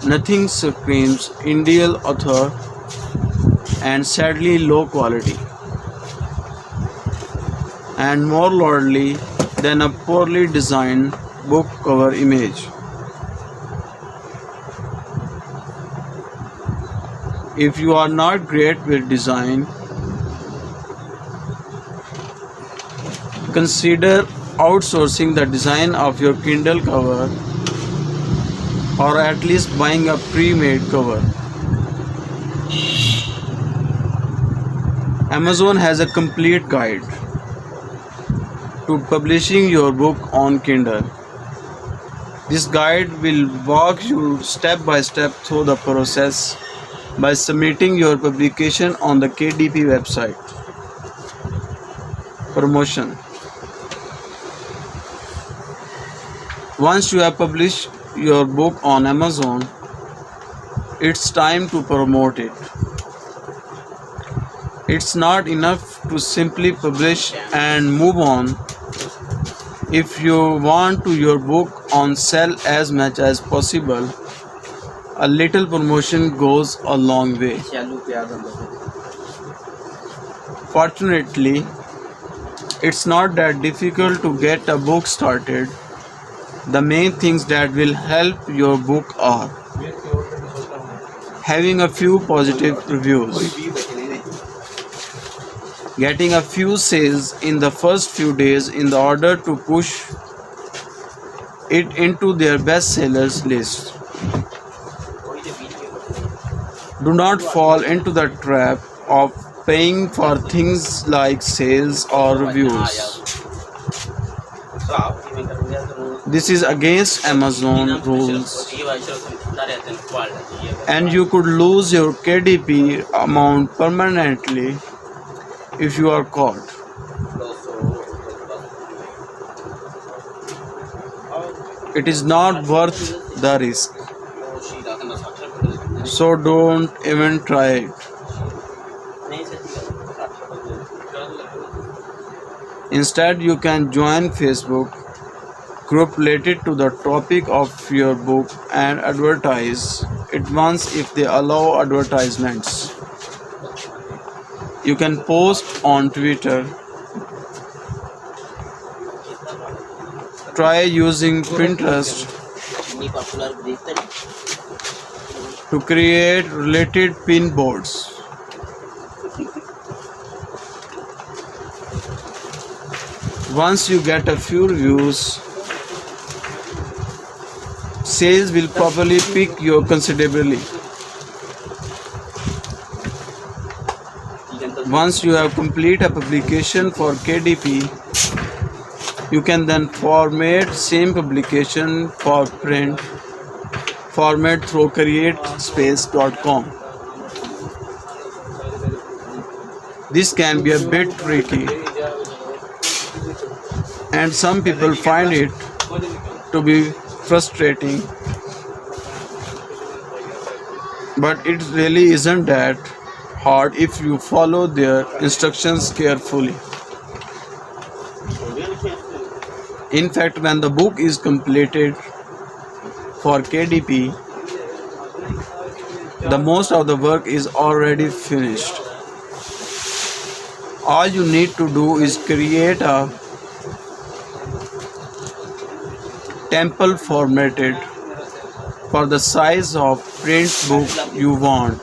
Nothing screams Indian author and sadly low quality and more lordly than a poorly designed book cover image. If you are not great with design, consider outsourcing the design of your Kindle cover or at least buying a pre-made cover. Amazon has a complete guide to publishing your book on Kindle. This guide will walk you step by step through the process by submitting your publication on the KDP website. Promotion. Once you have published your book on Amazon, it's time to promote it. It's not enough to simply publish and move on. If you want to your book on sell as much as possible, a little promotion goes a long way. Fortunately, it's not that difficult to get a book started. The main things that will help your book are having a few positive reviews, getting a few sales in the first few days in order to push it into their bestsellers list. Do not fall into the trap of paying for things like sales or reviews. This is against Amazon rules and you could lose your KDP amount permanently if you are caught. It is not worth the risk. So don't even try it. Instead, you can join Facebook group related to the topic of your book and advertise it once if they allow advertisements. You can post on Twitter. Try using Pinterest to create related pin boards. Once you get a few reviews, sales will probably pick you considerably. Once you have complete a publication for KDP, you can then format same publication for print format through createspace.com. This can be a bit tricky and some people find it to be frustrating, but it really isn't that hard if you follow their instructions carefully. In fact, when the book is completed for KDP, the most of the work is already finished. All you need to do is create a template formatted for the size of print book you want.